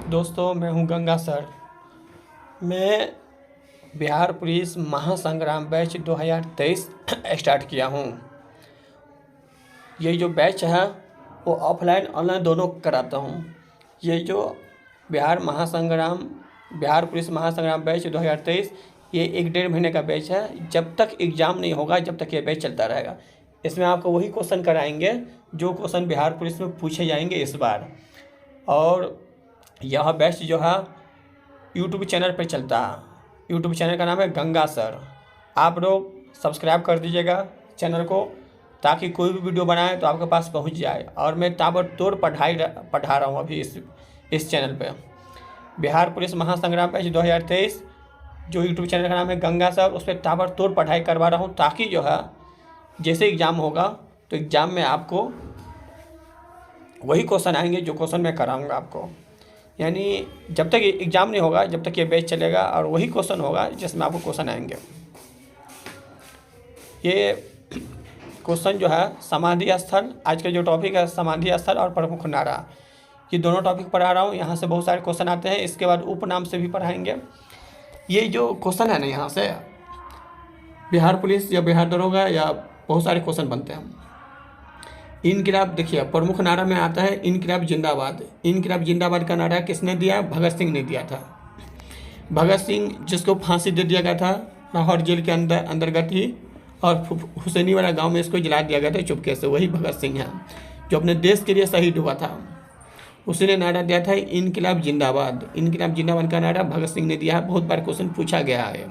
दोस्तों, मैं हूं गंगा सर। मैं बिहार पुलिस महासंग्राम बैच 2023 स्टार्ट किया हूं। ये जो बैच है वो ऑफलाइन ऑनलाइन दोनों कराता हूं। ये जो बिहार पुलिस महासंग्राम बैच 2023 ये 1-1.5 महीने का बैच है। जब तक एग्ज़ाम नहीं होगा जब तक ये बैच चलता रहेगा। इसमें आपको वही क्वेश्चन कराएंगे जो क्वेश्चन बिहार पुलिस में पूछे जाएंगे इस बार। और यह बैच जो है यूट्यूब चैनल पर चलता है। यूट्यूब चैनल का नाम है गंगा सर। आप लोग सब्सक्राइब कर दीजिएगा चैनल को, ताकि कोई भी वीडियो बनाए तो आपके पास पहुंच जाए। और मैं ताबड़तोड़ पढ़ा रहा हूं अभी इस चैनल पे। बिहार पुलिस महासंग्राम बैच 2023 जो यूट्यूब चैनल का नाम है गंगा सर, उस पर ताबड़तोड़ पढ़ाई करवा रहा हूँ, ताकि जो है जैसे एग्ज़ाम होगा तो एग्ज़ाम में आपको वही क्वेश्चन आएंगे जो क्वेश्चन मैं कराऊंगा आपको। यानी जब तक एग्ज़ाम नहीं होगा जब तक ये बैच चलेगा, और वही क्वेश्चन होगा जिसमें आपको क्वेश्चन आएंगे। ये क्वेश्चन जो है समाधि स्थल, आज का जो टॉपिक है समाधि स्थल और प्रमुख नारा, ये दोनों टॉपिक पढ़ा रहा हूँ। यहाँ से बहुत सारे क्वेश्चन आते हैं। इसके बाद उपनाम से भी पढ़ाएंगे। ये जो क्वेश्चन है ना, यहाँ से बिहार पुलिस या बिहार दरोगा या बहुत सारे क्वेश्चन बनते हैं। इनकलाब देखिए, प्रमुख नारा में आता है इनकलाब जिंदाबाद। इनकलाब जिंदाबाद का नारा किसने दिया? भगत सिंह ने दिया था। भगत सिंह जिसको फांसी दे दिया गया था लाहौर जेल के अंतर्गत ही, और हुसैनी वाला गांव में इसको जला दिया गया था चुपके से, वही भगत सिंह है जो अपने देश के लिए शहीद हुआ था। उसी ने नारा दिया था इनकलाब जिंदाबाद। इनकलाब जिंदाबाद का नारा भगत सिंह ने दिया है। बहुत बार क्वेश्चन पूछा गया है,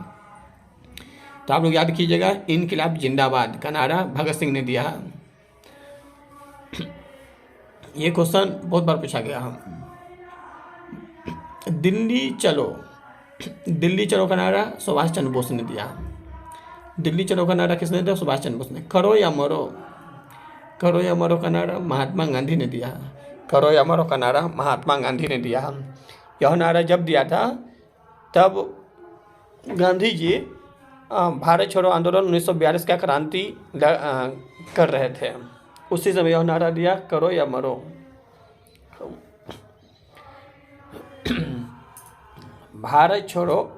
तो आप लोग याद कीजिएगा, इनकलाब जिंदाबाद का नारा भगत सिंह ने दिया है। ये क्वेश्चन बहुत बार पूछा गया है। दिल्ली चलो का नारा सुभाष चंद्र बोस ने दिया। दिल्ली चलो का नारा किसने दिया? सुभाष चंद्र बोस ने। करो या मरो का नारा महात्मा गांधी ने दिया। करो या मरो का नारा महात्मा गांधी ने दिया। यह नारा जब दिया था तब गांधी जी भारत छोड़ो आंदोलन 1942 का क्रांति कर रहे थे। उसी समय यह नारा दिया, करो या मरो। भारत छोड़ो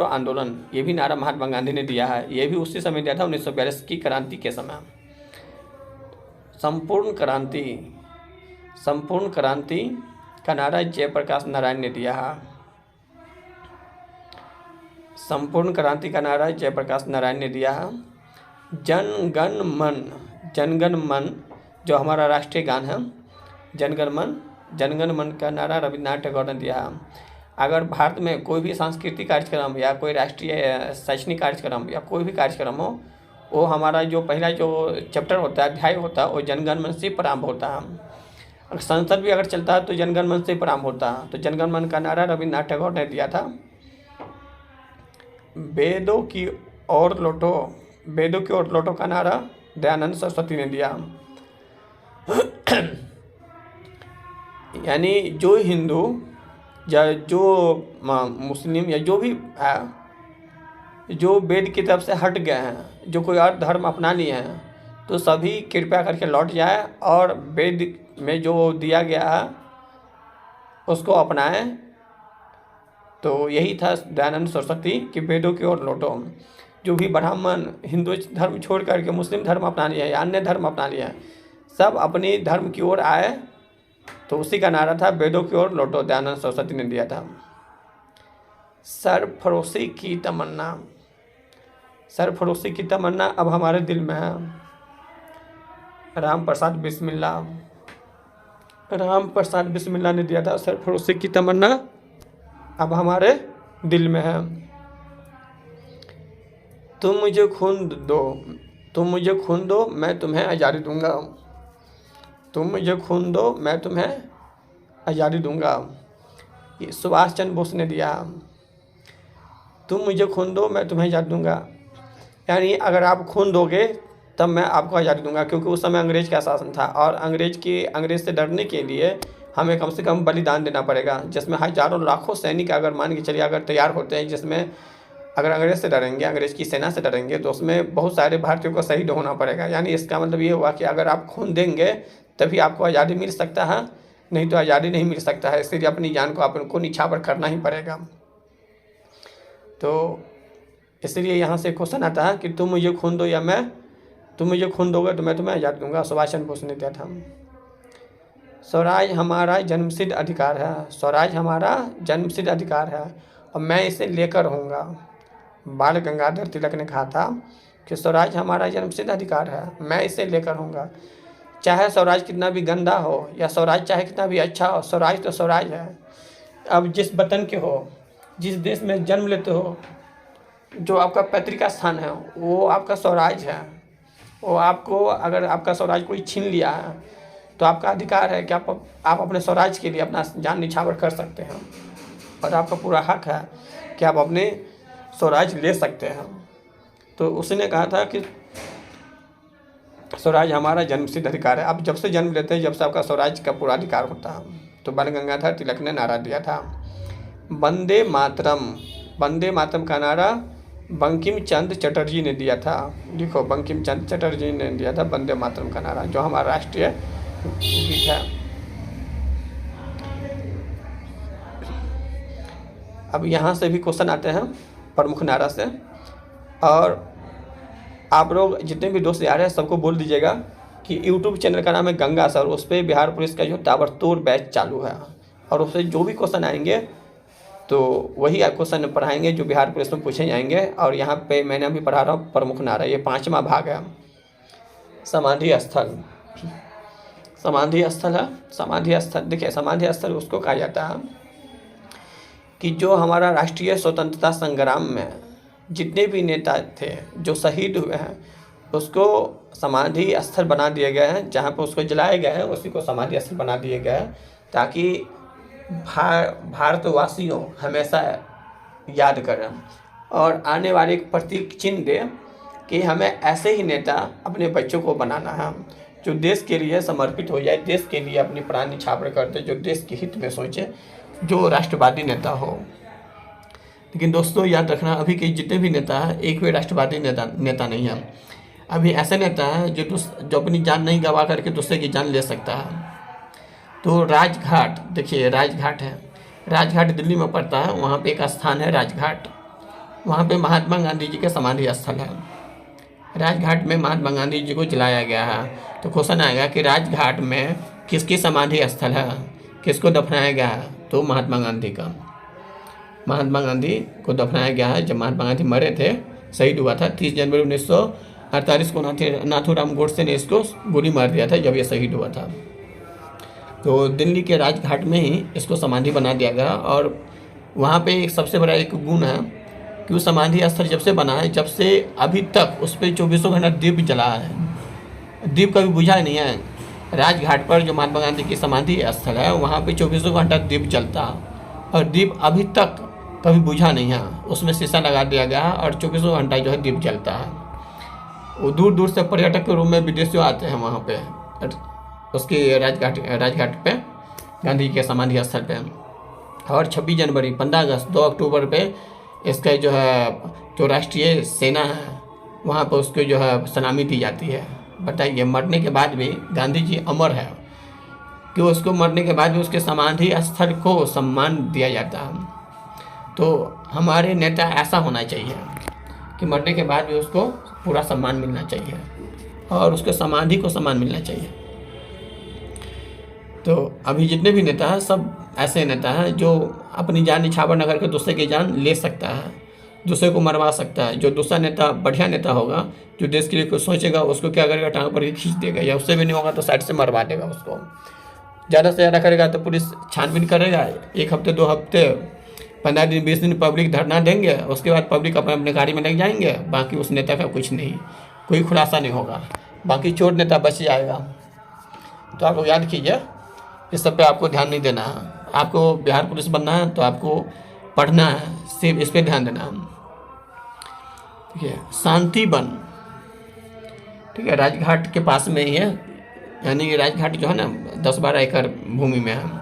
आंदोलन, ये भी नारा महात्मा गांधी ने दिया है। ये भी उसी समय दिया था 1942 की क्रांति के समय। संपूर्ण क्रांति का नारा जयप्रकाश नारायण ने दिया है। संपूर्ण क्रांति का नारा जयप्रकाश नारायण ने दिया है। जनगण मन जो हमारा राष्ट्रीय गान है, जनगण मन का नारा रविन्द्रनाथ टैगोर ने दिया है। अगर भारत में कोई भी सांस्कृतिक कार्यक्रम या कोई राष्ट्रीय शैक्षणिक कार्यक्रम या कोई भी कार्यक्रम हो, वो हमारा जो पहला जो चैप्टर होता है, अध्याय होता है, वो जनगण मन से प्रारंभ होता है। अगर संसद भी अगर चलता है तो जनगण मन से प्रारंभ होता है। तो जनगण मन का नारा रविन्द्रनाथ टैगोर ने दिया था। वेदों की ओर लौटो का नारा दयानंद सरस्वती ने दिया। यानी जो हिंदू या जो मुस्लिम या जो भी है, जो वेद की तरफ से हट गए हैं, जो कोई और धर्म अपना लिए हैं, तो सभी कृपया करके लौट जाए और वेद में जो दिया गया है उसको अपनाएं। तो यही था दयानंद सरस्वती कि वेदों की ओर लौटो। जो भी ब्राह्मण हिंदू धर्म छोड़ करके मुस्लिम धर्म अपना लिया या अन्य धर्म अपना लिया, सब अपने धर्म की ओर आए। तो उसी का नारा था वेदों की ओर लौटो, दयानंद सरस्वती ने दिया था। सरफरोशी की तमन्ना अब हमारे दिल में है। राम प्रसाद बिस्मिल्लाह ने दिया था। सरफरोशी की तमन्ना अब हमारे दिल में है। तुम मुझे खून दो मैं तुम्हें आज़ादी दूंगा। तुम मुझे खून दो मैं तुम्हें आज़ादी दूंगा। ये सुभाष चंद्र बोस ने दिया। तुम मुझे खून दो मैं तुम्हें आज़ादी दूंगा, यानी अगर आप खून दोगे तब मैं आपको आज़ादी दूंगा। क्योंकि उस समय अंग्रेज का शासन था, और अंग्रेज से डरने के लिए हमें कम से कम बलिदान देना पड़ेगा, जिसमें हजारों लाखों सैनिक अगर मान के चलिए अगर तैयार होते हैं, जिसमें अगर अंग्रेज से डरेंगे, अंग्रेज की सेना से डरेंगे, तो उसमें बहुत सारे भारतीयों को शहीद होना पड़ेगा। यानी इसका मतलब ये हुआ कि अगर आप खून देंगे तभी आपको आज़ादी मिल सकता है, नहीं तो आज़ादी नहीं मिल सकता है। इसलिए अपनी जान को आपको निछावर करना ही पड़ेगा। तो इसलिए यहाँ से क्वेश्चन आता है कि तुम मुझे खून दो या तुम मुझे खून दोगे तो मैं तुम्हें आज़ाद दूंगा। सुभाष चंद्र बोस ने दिया था। स्वराज हमारा जन्मसिद्ध अधिकार है, स्वराज हमारा जन्मसिद्ध अधिकार है और मैं इसे लेकर रहूँगा। बाल गंगाधर तिलक ने कहा था कि स्वराज हमारा जन्मसिद्ध अधिकार है, मैं इसे लेकर रहूँगा। चाहे स्वराज कितना भी गंदा हो या स्वराज चाहे कितना भी अच्छा हो, स्वराज तो स्वराज है। अब जिस वतन के हो, जिस देश में जन्म लेते हो, जो आपका पैतृक स्थान है, वो आपका स्वराज है। वो आपको, अगर आपका स्वराज कोई छीन लिया है तो आपका अधिकार है कि आप अपने स्वराज के लिए अपना जान निछावर कर सकते हैं और आपका पूरा हक है कि आप अपने स्वराज ले सकते हैं। तो उसने कहा था कि स्वराज हमारा जन्मसिद्ध अधिकार है। आप जब से जन्म लेते हैं, जब से आपका स्वराज का पूरा अधिकार होता है। तो बाल गंगाधर तिलक ने नारा दिया था। वंदे मातरम, वंदे मातरम का नारा बंकिम चंद्र चटर्जी ने दिया था। लिखो, बंकिम चंद्र चटर्जी ने दिया था वंदे मातरम का नारा, जो हमारा राष्ट्रीय गीत है। अब यहाँ से भी क्वेश्चन आते हैं प्रमुख नारा से, और आप लोग जितने भी दोस्त आ रहे हैं सबको बोल दीजिएगा कि यूट्यूब चैनल का नाम है गंगा सर, उस पर बिहार पुलिस का जो ताबड़तोड़ बैच चालू है और उससे जो भी क्वेश्चन आएंगे तो वही क्वेश्चन पढ़ाएंगे जो बिहार पुलिस में पूछे जाएंगे। और यहाँ पे मैंने अभी पढ़ा रहा हूँ प्रमुख नारा, ये 5वां भाग है। समाधि स्थल, समाधि स्थल है। समाधि स्थल, देखिए समाधि स्थल उसको कहा जाता है कि जो हमारा राष्ट्रीय स्वतंत्रता संग्राम में जितने भी नेता थे जो शहीद हुए हैं, उसको समाधि स्थल बना दिए गए हैं। जहाँ पर उसको जलाए गए हैं उसी को समाधि स्थल बना दिए गए हैं, ताकि भारतवासियों हमेशा याद करें और आने वाले एक प्रतीक चिन्ह दे कि हमें ऐसे ही नेता अपने बच्चों को बनाना है, जो देश के लिए समर्पित हो जाए, देश के लिए अपनी प्राण निछावर कर दे, जो देश के हित में सोचे, जो राष्ट्रवादी नेता हो। लेकिन दोस्तों याद रखना, अभी के जितने भी नेता हैं एक भी राष्ट्रवादी नेता नहीं है। अभी ऐसे नेता हैं जो अपनी जान नहीं गंवा करके दूसरे की जान ले सकता है। तो राजघाट, देखिए राजघाट है, राजघाट दिल्ली में पड़ता है, वहाँ पे एक स्थान है राजघाट, वहाँ पे महात्मा गांधी जी का समाधि स्थल है। राजघाट में महात्मा गांधी जी को जलाया गया है। तो क्वेश्चन आएगा कि राजघाट में किसकी समाधि स्थल है, किसको दफनाया गया है? तो महात्मा गांधी का, महात्मा गांधी को दफनाया गया है। जब महात्मा गांधी मरे थे, शहीद हुआ था 30 जनवरी 1948 को नाथूराम गोडसे ने इसको गोली मार दिया था जब ये शहीद हुआ था। तो दिल्ली के राजघाट में ही इसको समाधि बना दिया गया। और वहाँ पे एक सबसे बड़ा एक गुण है कि वो समाधि स्थल जब से बना है, जब से अभी तक उस पर 24 घंटा दीप जला है, दीप कभी बुझा नहीं है। राजघाट पर जो महात्मा गांधी की समाधि स्थल है, वहाँ पे 24 घंटा दीप जलता है और दीप अभी तक कभी बुझा नहीं है। उसमें शीशा लगा दिया गया है और 24 घंटा जो है दीप जलता है। वो दूर दूर से पर्यटक के रूप में विदेशियों आते हैं वहाँ पे, उसके राजघाट पे गांधी के समाधि स्थल पे। और 26 जनवरी, 15 अगस्त, 2 अक्टूबर पे इसका जो है जो राष्ट्रीय सेना है वहाँ पर उसको जो है सलामी दी जाती है। बताइए, मरने के बाद भी गांधी जी अमर है कि उसको मरने के बाद भी उसके समाधि स्थल को सम्मान दिया जाता है। तो हमारे नेता ऐसा होना चाहिए कि मरने के बाद भी उसको पूरा सम्मान मिलना चाहिए और उसके समाधि को सम्मान मिलना चाहिए। तो अभी जितने भी नेता हैं सब ऐसे नेता हैं जो अपनी जान निछावर न करके दूसरे की जान ले सकता है, दूसरे को मरवा सकता है। जो दूसरा नेता बढ़िया नेता होगा, जो देश के लिए कुछ सोचेगा, उसको क्या करेगा, टांग पर खींच देगा, या उससे भी नहीं होगा तो साइड से मरवा देगा उसको। ज़्यादा से ज़्यादा करेगा तो पुलिस छानबीन करेगा, 1 हफ्ते 2 हफ्ते 15 दिन 20 दिन पब्लिक धरना देंगे, उसके बाद पब्लिक अपने अपने गाड़ी में लग जाएंगे। बाकी उस नेता का कुछ नहीं, कोई खुलासा नहीं होगा, बाकी चोर नेता बच जाएगा। तो आप लोग याद कीजिए, इस सब पे आपको ध्यान नहीं देना है। आपको बिहार पुलिस बनना है तो आपको पढ़ना है, सिर्फ इस पे ध्यान देना है। ठीक है, शांति वन, ठीक है, राजघाट के पास में ही है, यानी कि राजघाट जो है ना 10-12 एकड़ भूमि में है।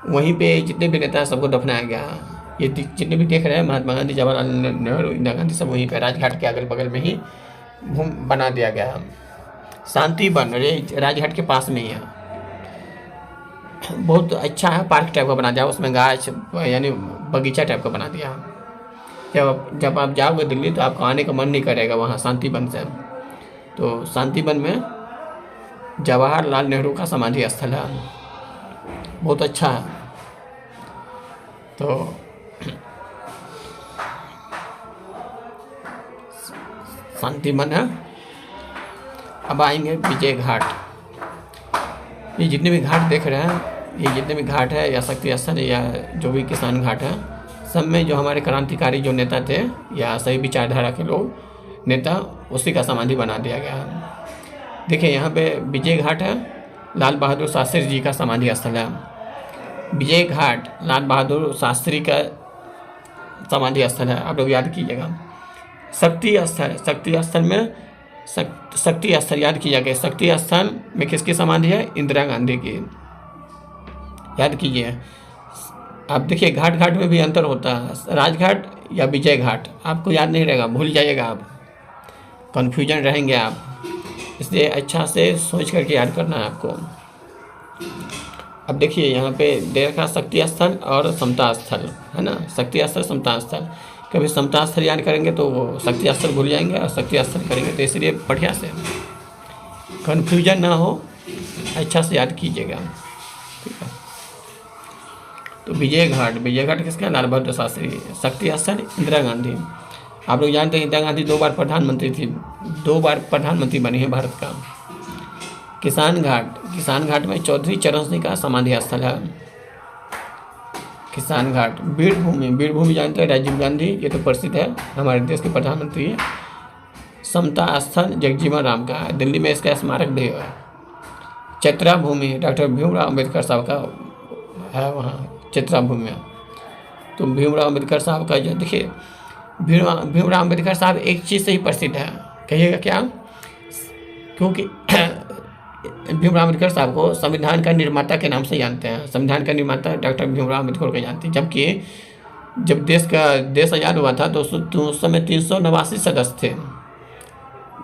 वहीं पे जितने भी नेता हैं सबको दफनाया गया है। ये जितने भी देख रहे हैं, महात्मा गांधी, जवाहरलाल नेहरू, इंदिरा गांधी, सब वहीं पे राजघाट के अगल बगल में ही बना दिया गया है। शांति वन राजघाट के पास में ही है। बहुत अच्छा है, पार्क टाइप का बना दिया, उसमें गाछ यानी बगीचा टाइप का बना दिया। जब आप जाओगे दिल्ली तो आपको आने का मन नहीं करेगा वहाँ शांतिवन से। तो शांतिवन में जवाहरलाल नेहरू का समाधि स्थल है, बहुत अच्छा है। तो शांतिवन है। अब आएंगे विजय घाट। ये जितने भी घाट देख रहे हैं, ये जितने भी घाट है या शक्ति स्थल या जो भी किसान घाट है, सब में जो हमारे क्रांतिकारी जो नेता थे या सही विचारधारा के लोग नेता, उसी का समाधि बना दिया गया है। देखिए यहाँ पे विजय घाट है, लाल बहादुर शास्त्री जी का समाधि स्थल है। विजय घाट लाल बहादुर शास्त्री का समाधि स्थल है, आप लोग याद कीजिएगा। शक्ति स्थल, शक्ति स्थल में शक्ति स्थल याद कीजिएगा। शक्ति स्थल में किसकी समाधि है? इंदिरा गांधी की, याद कीजिए। आप देखिए घाट घाट में भी अंतर होता है, राजघाट या विजय घाट, आपको याद नहीं रहेगा, भूल जाइएगा आप, कन्फ्यूजन रहेंगे आप, इसलिए अच्छा से सोच करके याद करना है आपको। अब देखिए यहाँ पे देखा शक्ति स्थल और समता स्थल है ना, शक्ति स्थल समता स्थल। कभी समता स्थल याद करेंगे तो वो शक्ति स्थल भूल जाएंगे, और शक्ति स्थल करेंगे तो इसलिए बढ़िया से कन्फ्यूजन ना हो, अच्छा से याद कीजिएगा, ठीक है। तो विजय घाट किसका? लाल बहादुर शास्त्री। शक्ति स्थल इंदिरा गांधी। आप लोग जानते हैं इंदिरा गांधी 2 बार प्रधानमंत्री थी, 2 बार प्रधानमंत्री बनी है भारत का। किसान घाट में चौधरी चरण सिंह का समाधि स्थल है। किसान घाट। वीरभूमि जानते हैं राजीव गांधी, ये तो प्रसिद्ध है, हमारे देश के प्रधानमंत्री है। समता स्थल जगजीवन राम का है, दिल्ली में इसका स्मारक भी है। चित्रा भूमि डॉक्टर भीमराव अम्बेडकर साहब का है वहाँ चित्रा भूमि में। तो भीमराव अम्बेडकर साहब का जो देखिए, भीमराव अम्बेडकर साहब एक चीज़ से ही प्रसिद्ध है, कहिएगा क्या? क्योंकि भीमराव अम्बेडकर साहब को संविधान का निर्माता के नाम से जानते हैं। संविधान का निर्माता डॉक्टर भीमराव अम्बेडकर को जानते हैं। जबकि जब देश आज़ाद हुआ था तो उस समय 389 सदस्य थे,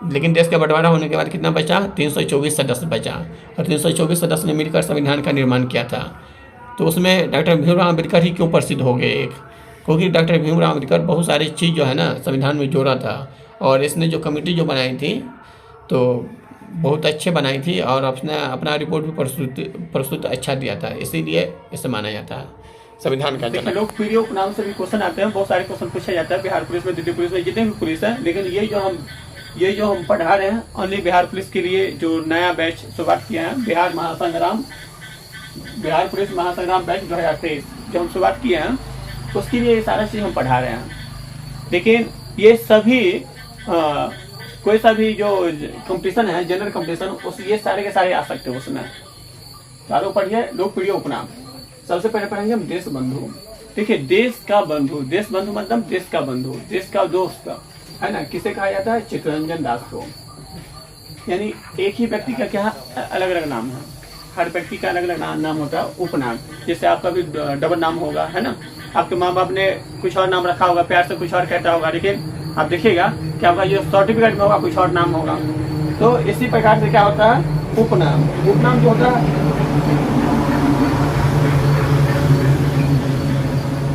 लेकिन देश का बंटवारा होने के बाद कितना बचा? 324 सदस्य बचा, और 324 सदस्य ने मिलकर संविधान का निर्माण किया था। तो उसमें डॉक्टर भीमराव अम्बेडकर ही क्यों प्रसिद्ध हो गए? एक क्योंकि डॉक्टर भीमराव अम्बेडकर बहुत सारी चीज़ जो है ना संविधान में जोड़ा था, और इसने जो कमेटी जो बनाई थी तो बहुत अच्छे बनाई थी, और अपना रिपोर्ट भी प्रस्तुत अच्छा दिया था, इसीलिए इसे माना जाता है संविधान का जनक। लोग पीडीओ के नाम से भी क्वेश्चन आते हैं, बहुत सारे क्वेश्चन पूछा जाता है बिहार पुलिस में, दिल्ली पुलिस में, जितने भी पुलिस है। लेकिन ये जो हम पढ़ा रहे हैं ओनली बिहार पुलिस के लिए, जो नया बैच शुरुआत किया है, बिहार पुलिस महासंग्राम बैच 2023 जो हम शुरुआत किए हैं, उसके लिए ये सारा चीज़ हम पढ़ा रहे हैं। लेकिन ये सभी कोई सा भी जो कंपटीशन है, जनरल कंपटीशन, उस ये सारे के सारे आ सकते हैं उसमें। चारों पढ़िए, लोग पीढ़ियों उपनाम। सबसे पहले पढ़ेंगे हम देश बंधु। देखिए देश बंधु मतलब देश का बंधु, देश का दोस्त है ना, किसे कहा जाता है? चित्तरंजन दास को। यानी एक ही व्यक्ति का क्या अलग अलग नाम है, हर व्यक्ति का अलग अलग नाम होता है, उपनाम। जैसे आपका भी डबल नाम होगा, है ना, आपके माँ बाप ने कुछ और नाम रखा होगा, प्यार से कुछ और कहता होगा, लेकिन आप देखिएगा कि आपका जो सर्टिफिकेट में होगा कुछ और नाम होगा। तो इसी प्रकार से क्या होता है? उपनाम। उपनाम जो होता है,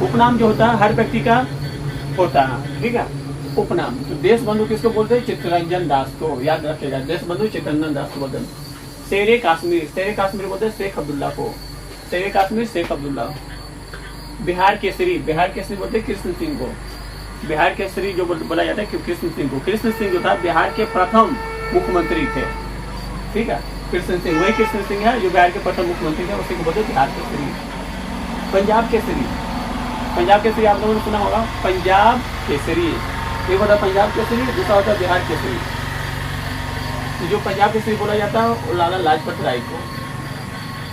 उपनाम जो होता है हर व्यक्ति का होता है, ठीक है, उपनाम। तो देश बंधु किसको बोलते हैं? चित्तरंजन दास को, याद रखिएगा, देश बंधु चित्तरंजन दास को बोलते हैं। शेरे काश्मीर बोलते हैं शेख अब्दुल्ला को, शेरे काश्मीर शेख अब्दुल्ला। बिहार केसरी बोलते हैं कृष्ण सिंह को, बिहार केसरी जो बोला जाता है कृष्ण सिंह को। कृष्ण सिंह जो था बिहार के प्रथम मुख्यमंत्री थे, ठीक है, कृष्ण सिंह, वही कृष्ण सिंह है जो बिहार के प्रथम मुख्यमंत्री थे, उसी को बोलते हैं बिहार केसरी। पंजाब केसरी आप लोगों ने सुना होगा, पंजाब केसरी, एक होता है पंजाब केसरी, दूसरा होता है बिहार केसरी। तो जो पंजाब केसरी बोला जाता है वो लाला लाजपत राय को,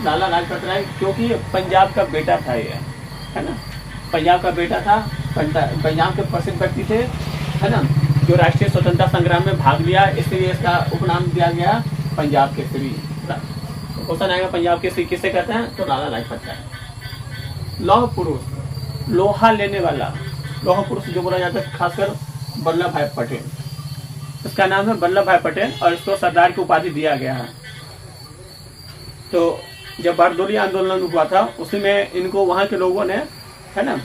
लाला लाजपत राय, क्योंकि पंजाब का बेटा था ये, है ना, पंजाब का बेटा था, पंजाब के प्रसिद्ध व्यक्ति थे, है ना, जो राष्ट्रीय स्वतंत्रता संग्राम में भाग लिया, इसलिए इसका उपनाम दिया गया पंजाब केसरी। क्वेश्चन आएगा पंजाब केसरी किसे कहते हैं? तो लाला लाजपत राय। लौह पुरुष, लोहा लेने वाला, लौह पुरुष जो बोला जाता है खासकर वल्लभ भाई पटेल, इसका नाम है वल्लभ भाई पटेल, और इसको सरदार की उपाधि दिया गया है। तो जब बारडोली आंदोलन हुआ था उसी में इनको वहाँ के लोगों ने, है ना,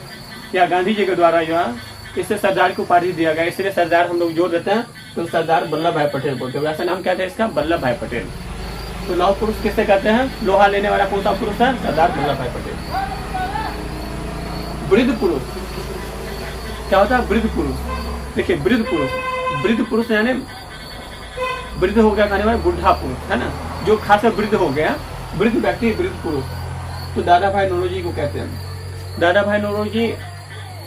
या गांधी जी के द्वारा जो है इससे सरदार को उपाधि दिया गया, इसलिए सरदार हम लोग जोड़ देते हैं तो सरदार वल्लभ भाई पटेल बोलते हैं। वैसे नाम क्या था इसका, वल्लभ भाई पटेल। तो लौह पुरुष किससे कहते हैं, लोहा लेने वाला कौन सा पुरुष है, सरदार वल्लभ भाई पटेल। वृद्ध पुरुष क्या होता है, वृद्ध पुरुष। देखिए वृद्ध पुरुष यानी वृद्ध हो गया कहने वाला बुढ़ा पुरुष, है ना, जो खासकर वृद्ध हो गया, वृद्ध व्यक्ति वृद्ध पुरुष। तो दादा भाई नौरोजी को कहते हैं। दादा भाई नौरोजी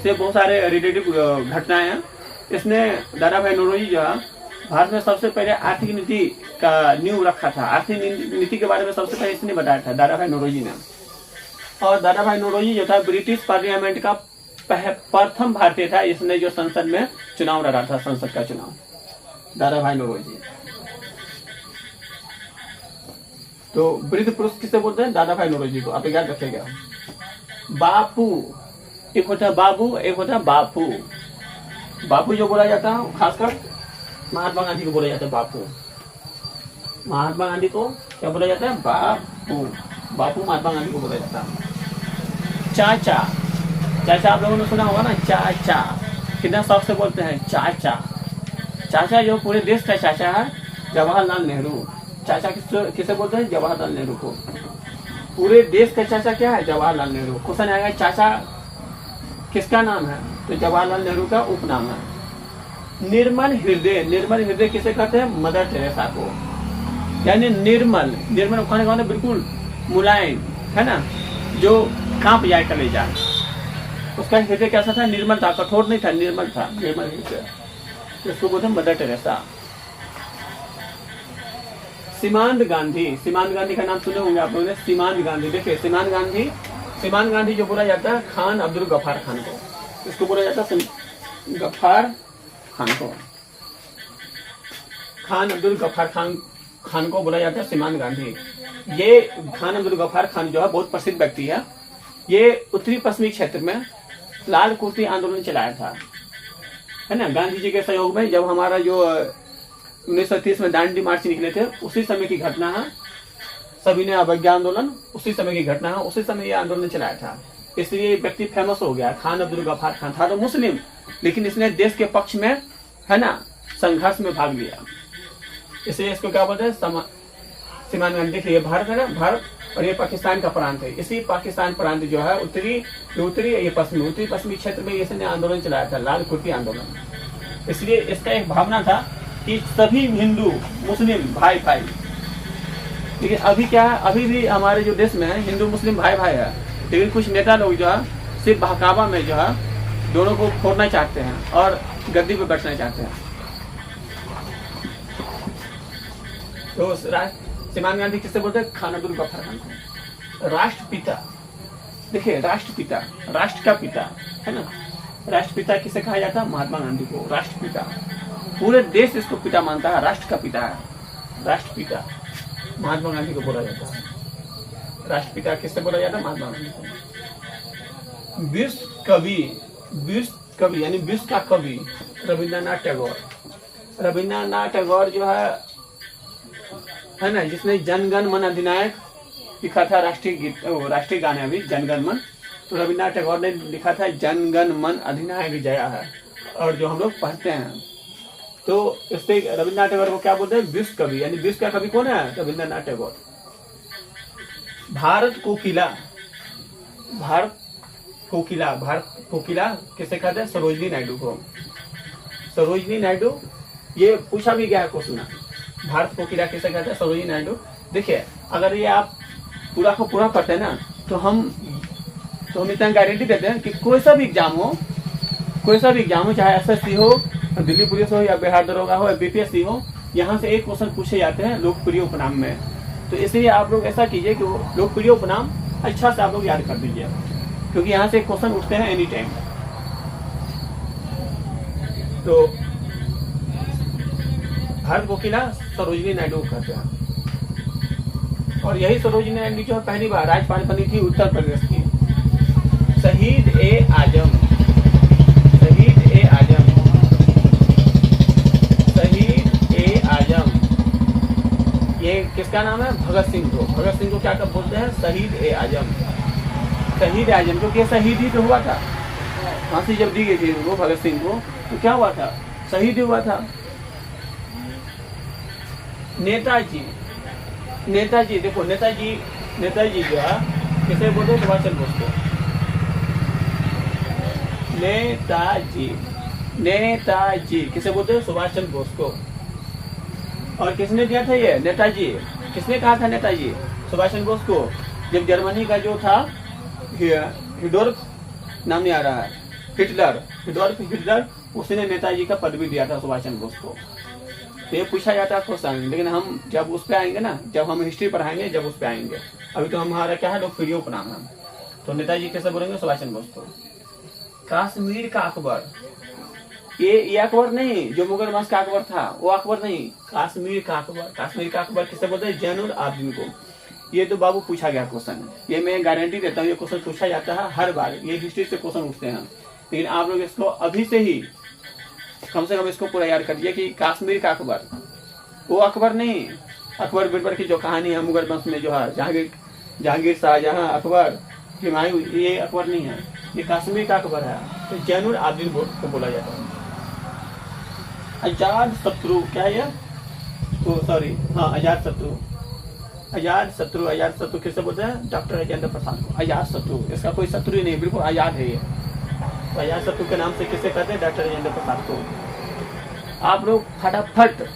से बहुत सारे रिलेटिव घटनाएं हैं। इसने दादा भाई नौरोजी जो है भारत में सबसे पहले आर्थिक नीति का नींव रखा था। आर्थिक नीति के बारे में सबसे पहले इसने बताया था दादा भाई नौरोजी ने। और दादा भाई नौरोजी जो था ब्रिटिश पार्लियामेंट का प्रथम भारतीय था, इसने जो संसद में चुनाव लड़ा था, संसद का चुनाव, दादा भाई नौरोजी। तो वृद्ध पुरुष किसे बोलते हैं, दादा भाई नौरोजी को, आप याद रखिएगा। बापू, एक होता है बाबू, एक होता है बापू। बापू जो बोला जाता है खासकर महात्मा गांधी को बोला जाता है बापू। महात्मा गांधी को क्या बोला जाता है, बापू। बापू महात्मा गांधी को बोला जाता है। चाचा, चाचा आप लोगों ने सुना होगा ना, चाचा कितना शौक से बोलते हैं चाचा। चाचा जो पूरे देश का चाचा है, जवाहरलाल नेहरू। चाचा किसे बोलते हैं, जवाहरलाल नेहरू को। पूरे देश का चाचा क्या है, जवाहरलाल नेहरू। क्वेश्चन आएगा चाचा किसका नाम है, तो जवाहरलाल नेहरू का उपनाम है। निर्मल हृदय, निर्मल हृदय किसे कहते हैं, मदर टेरेसा को। यानी निर्मल, निर्मल खाने का बिल्कुल मुलायम, है ना, जो कांप जाए कलेजा। उसका हृदय कैसा था, निर्मल था, कठोर नहीं था, निर्मल था, निर्मल हृदय। इसको बोलते हैं मदर टेरेसा। सीमांत गांधी, सीमांत गांधी का नाम सुने होंगे आप लोगों ने, सीमांत गांधी। देखिए सीमांत गांधी जो बोला जाता है खान अब्दुल गफ्फार खान को, इसको बोला जाता है गफ्फार खान को। खान अब्दुल गफ्फार खान को बोला जाता है सीमांत गांधी। ये खान अब्दुल गफ्फार खान जो है बहुत प्रसिद्ध व्यक्ति है। ये उत्तरी पश्चिमी क्षेत्र में लाल कुर्ती आंदोलन चलाया था, है ना, गांधी जी के सहयोग में। जब हमारा जो 1930 में दांडी मार्च निकले थे, उसी समय की घटना है। सभी ने अवज्ञा आंदोलन, उसी समय की घटना है, उसी समय ये आंदोलन चलाया था। इसलिए व्यक्ति फेमस हो गया। खान अब्दुल गफ्फार खान था तो मुस्लिम, लेकिन इसने देश के पक्ष में, है ना, संघर्ष में भाग लिया। इसलिए इसको क्या बोलते हैं, सीमांत गांधी। देखिए भारत है ना, भारत और ये पाकिस्तान का प्रांत है। इसी पाकिस्तान प्रांत जो है उत्तरी ये पश्चिमी, उत्तरी पश्चिमी क्षेत्र में इसने आंदोलन चलाया था, लाल कुर्ती आंदोलन। इसलिए इसका एक भावना था कि सभी हिंदू मुस्लिम भाई भाई। लेकिन अभी क्या है, अभी भी हमारे जो देश में है हिंदू मुस्लिम भाई भाई है, लेकिन कुछ नेता लोग जो है सिर्फ बहकावा में जो है दोनों को फोड़ना चाहते हैं और गद्दी पे बैठना चाहते हैं। तो सीमांत गांधी किससे बोलते हैं, खान अब्दुल गफ्फार खान को। राष्ट्रपिता, देखिए राष्ट्रपिता, राष्ट्र का पिता, है ना, राष्ट्रपिता किसे कहा जाता है, महात्मा गांधी को राष्ट्रपिता। पूरे देश इसको पिता मानता है, राष्ट्र का पिता है, राष्ट्रपिता महात्मा गांधी को बोला जाता है। राष्ट्रपिता किससे बोला जाता है, महात्मा गांधी को। विश्व कवि यानी विश्व का कवि रविंद्रनाथ टैगोर। रविंद्रनाथ टैगोर जो है ना, जिसने जनगण मन अधिनायक लिखा था, राष्ट्रीय गीत, राष्ट्रीय गाने अभी जनगण मन। तो रविंद्रनाथ टैगोर ने लिखा था जनगण मन अधिनायक जया है, और जो हम लोग पढ़ते हैं तो इससे रविंद्रनाथ टैगोर को क्या बोलते हैं, विश्व कवि। यानी विश्व का कवि कौन है, रविंद्रनाथ टैगोर। भारत कोकिला, भारत कोकिला किसे कहते हैं, सरोजिनी नायडू को। सरोजिनी नायडू, ये पूछा भी गया है क्वेश्चन, भारत कोकिला किसे कहते हैं, सरोजिनी नायडू। देखिए अगर ये आप पूरा को पूरा पढ़ते हैं ना, तो हम इतना गारंटी देते हैं कि कोई सा भी एग्जाम हो, चाहे SSC हो, दिल्ली पुलिस हो, या बिहार दरोगा हो, या BPSC हो, यहाँ से एक क्वेश्चन पूछे जाते हैं लोकप्रिय उपनाम में। तो इसलिए आप लोग ऐसा कीजिए कि वो लोकप्रिय उपनाम अच्छा से आप लोग याद कर दीजिए, क्योंकि यहाँ से क्वेश्चन उठते हैं एनी टाइम। तो भारत कोकिला सरोजिनी नायडू कहते हैं। और यही सरोजिनी नायडू जो पहली बार राज्यपाल बनी थी उत्तर प्रदेश की। शहीद ए आजम, ये किस इसका नाम है भगत सिंह को। भगत सिंह को क्या कब बोलते हैं? शहीद ए आजम। शहीद ए आजम, क्योंकि शहीद ही तो हुआ था। फांसी जब दी गई थी उनको, भगत सिंह को, तो क्या हुआ था? शहीद हुआ था। नेताजी, नेताजी देखो, नेताजी, नेताजी जो है किसे बोलते? सुभाष चंद्र बोस को। नेताजी, नेताजी किसे बोलते हैं? सुभाष चंद्र बोस को। और किसने दिया था ये? नेताजी। किसने कहा था नेताजी? सुभाष चंद्र बोस को। जब जर्मनी का जो था हिडोल्फ, नाम नहीं आ रहा है, हिटलर, हिडोल्फ हिटलर, उसने नेताजी का पदवी दिया था सुभाष चंद्र बोस को। तो ये पूछा जाता है क्वेश्चन, लेकिन हम जब उस पे आएंगे ना, जब हम हिस्ट्री पढ़ाएंगे, जब उस पे आएंगे। अभी तो हमारा क्या है, लोग फ्री ऑफ नाम है। तो नेताजी कैसे बोलेंगे? सुभाष चंद्र बोस को। कश्मीर का अकबर, ये अकबर नहीं जो मुगल वंश का अकबर था, वो अकबर नहीं, कश्मीर का अकबर। कश्मीर का अकबर किसे बोलते हैं? जैनुल आबदीन को। ये तो बाबू पूछा गया क्वेश्चन, ये मैं गारंटी देता हूँ, ये क्वेश्चन पूछा जाता है हर बार, ये हिस्ट्री से क्वेश्चन उठते हैं। लेकिन आप लोग इसको अभी से ही कम से कम इसको पूरा याद कर दिया कि कश्मीर का अकबर, वो अकबर नहीं। अकबर बिरबल की जो कहानी है मुगल वंश में, जो है जहांगीर, शाहजहां, अकबर, हुमायूं, ये अकबर नहीं है, ये कश्मीर का अकबर है। तो जैनुल आबदीन को बोला जाता है। अजात शत्रु, क्या है? तो सॉरी, हाँ, अजात शत्रु। आजाद शत्रु, आजाद शत्रु किसे बोलते हैं? डॉक्टर राजेंद्र प्रसाद को। आजाद शत्रु, इसका कोई शत्रु ही नहीं, बिल्कुल आजाद है ये। तो आजाद शत्रु के नाम से किसे कहते हैं? डॉक्टर राजेंद्र प्रसाद को। आप लोग फटाफट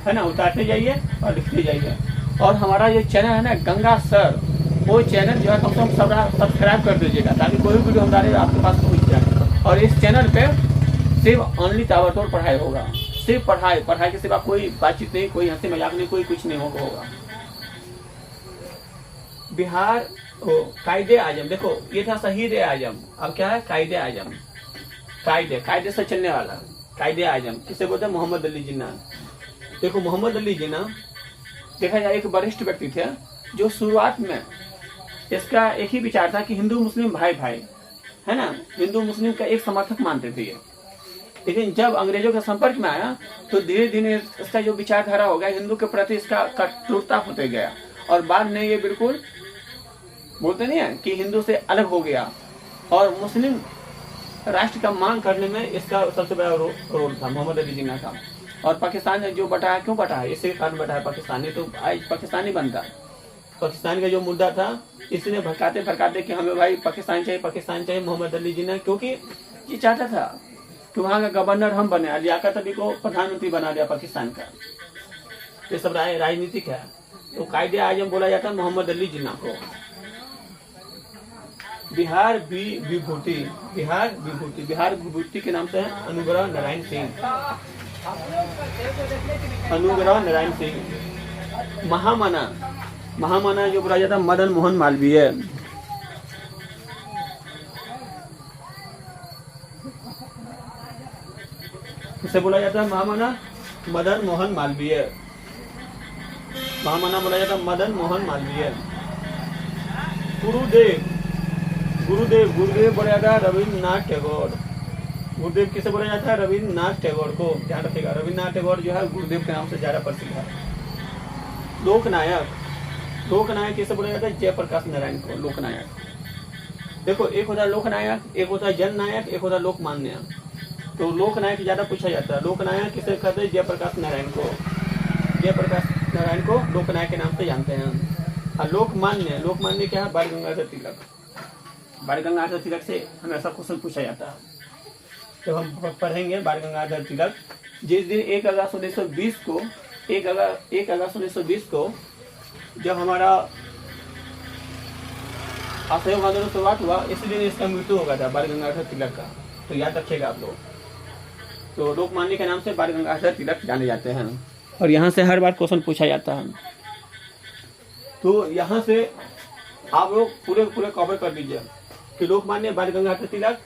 है ना उतारते जाइए और लिखते जाइए। और हमारा ये चैनल है ना गंगा सर, वो चैनल जो है कम से कम सब्सक्राइब कर दीजिएगा, ताकि कोई भी वीडियो हमारे आपके पास पहुँच जाए। और इस चैनल पे सिर्फ ओनली ताबड़तोड़ पढ़ाई होगा, सिर्फ पढ़ाई, पढ़ाई के सिवा कोई बातचीत नहीं, कोई हंसी मजाक नहीं, कोई कुछ नहीं होगा। बिहार कायदे आजम, देखो ये था शहीद ए आजम, अब क्या है? कायदे आजम। कायदे से चलने वाला कायदे आजम किसे बोलते हैं? मोहम्मद अली जिन्ना। देखो मोहम्मद अली जिन्ना देखा जाए एक वरिष्ठ व्यक्ति थे, जो शुरुआत में इसका एक ही विचार था कि हिंदू मुस्लिम भाई भाई है ना, हिंदू मुस्लिम का एक समर्थक मानते थे ये। लेकिन जब अंग्रेजों के संपर्क में आया तो धीरे धीरे इसका जो विचारधारा हो गया हिंदू के प्रति, इसका कटुरता होते गया। और बाद में ये बिल्कुल बोलते नहीं है कि हिंदू से अलग हो गया। और मुस्लिम राष्ट्र का मांग करने में इसका सबसे बड़ा रोल था मोहम्मद अली जिन्ना का। और पाकिस्तान ने जो बटाया, क्यों बटाया? इसी के कारण बटाया पाकिस्तान ने, तो आज पाकिस्तानी बनता। पाकिस्तान का जो मुद्दा था, इसने भड़काते भड़काते कि हमें भाई पाकिस्तान चाहिए, पाकिस्तान चाहिए, मोहम्मद अली जिन्ना, क्योंकि ये चाहता था कि वहाँ का गवर्नर हम बने। लियाकत अली को प्रधानमंत्री बना दिया पाकिस्तान का। ये सब राजनीतिक है। तो कायदे आजम बोला जाता है मोहम्मद अली जिन्ना को। बिहार विभूति, बिहार विभूति, बिहार विभूति के नाम से है अनुग्रह नारायण सिंह। अनुग्रह नारायण सिंह। महामना, महामना जो बोला जाता है मदन मोहन मालवीय। किसे बोला जाता है? महामना मदन मोहन मालवीय। महामना बोला जाता है मदन मोहन मालवीय। गुरुदेव, गुरुदेव, गुरुदेव बोला जाता है रविन्द्रनाथ टैगोर। गुरुदेव किसे बोला जाता है? रविन्द्रनाथ टैगोर को। ध्यान रखिएगा, रविन्द्रनाथ टैगोर जो है गुरुदेव के नाम से ज्यादा प्रसिद्ध है। लोकनायक, लोकनायक किसे बोला जाता है? जयप्रकाश नारायण को लोकनायक। देखो एक होता है लोकनायक, एक होता है जननायक, एक होता है लोकमान्य। तो लोकनायक ज्यादा पूछा जाता है। लोकनायक किसे कहते हैं? जयप्रकाश नारायण को। जयप्रकाश नारायण को लोकनायक के नाम से जानते हैं। और लोकमान्य, लोकमान्य क्या है? बाल गंगाधर तिलक। बाल गंगाधर तिलक से हमेशा क्वेश्चन पूछा जाता है। जब हम पढ़ेंगे बाल गंगाधर तिलक, जिस दिन 1 अगस्त 1920 को 1 अगस्त 1920 को जब हमारा असहयोग आंदोलन शुरुआत हुआ, इसी दिन इसका मृत्यु हो गया था बाल गंगाधर तिलक का। तो याद रखिएगा आप लोग। तो लोकमान्य के नाम से बाल गंगाधर तिलक जाने जाते हैं। और यहाँ से हर बार क्वेश्चन पूछा जाता है। तो यहाँ से आप लोग पूरे कवर कर लीजिए कि लोकमान्य बाल गंगाधर तिलक,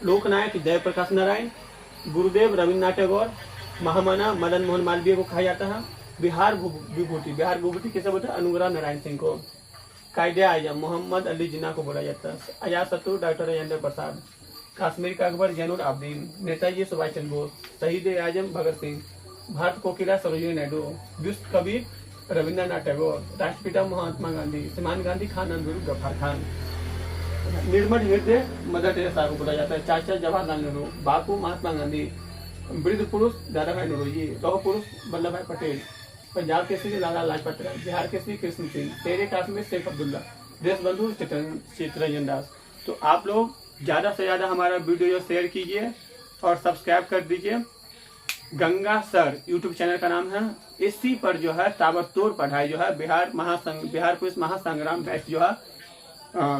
लोकनायक जयप्रकाश नारायण, गुरुदेव रविन्द्रनाथ टैगोर, महामना मदन मोहन मालवीय को कहा जाता है। बिहार विभूति, बिहार विभूति किसे बोलते हैं? अनुग्रह नारायण सिंह को। कायदे आजम मोहम्मद अली जिन्ना को बोला जाता है। आजाद शत्रु डॉक्टर राजेंद्र प्रसाद। कश्मीर का अकबर जैनुल आबदीन। नेताजी सुभाष चंद्र बोस। शहीद आजम भगत सिंह। भारत कोकिला सरोजिनी नायडू। विश्व कवि रविंद्रनाथ टैगोर, राष्ट्रपिता महात्मा गांधी, सलमान गांधी खान, अब्दुल गफ्फार खान, निर्मल हृदय मदर टेरेसा को बोला जाता है, चाचा जवाहरलाल नेहरू, बापू महात्मा गांधी, वृद्ध पुरुष दादा भाई नौरोजी, लौह पुरुष वल्लभ भाई पटेल, पंजाब केसरी लाला लाजपत राय, बिहार केसरी कृष्ण सिंह, शेर काश्मीर शेख अब्दुल्ला, देशबंधु चित्तरंजन दास। तो आप लोग ज़्यादा से ज़्यादा हमारा वीडियो शेयर कीजिए और सब्सक्राइब कर दीजिए। गंगा सर यूट्यूब चैनल का नाम है। इसी पर जो है ताबड़तोड़ पढ़ाई जो है बिहार पुलिस महासंग्राम बैच जो है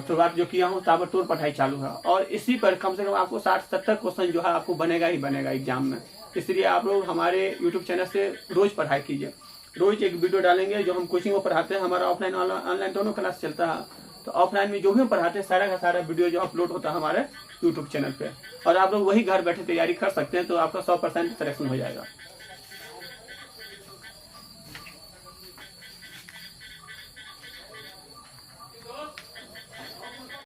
शुरुआत जो किया हूँ, ताबड़तोड़ पढ़ाई चालू है और इसी पर कम से कम आपको 60-70 क्वेश्चन जो है आपको बनेगा ही बनेगा एग्जाम में। इसलिए आप लोग हमारे यूट्यूब चैनल से रोज पढ़ाई कीजिए। रोज एक वीडियो डालेंगे जो हम कोचिंग में पढ़ाते हैं, हमारा ऑफलाइन ऑनलाइन दोनों क्लास चलता है। तो ऑफलाइन में जो भी हम पढ़ाते हैं सारा का सारा वीडियो जो अपलोड होता है हमारे यूट्यूब चैनल पे, और आप लोग वही घर बैठे तैयारी कर सकते हैं, तो आपका 100% सिलेक्शन हो जाएगा।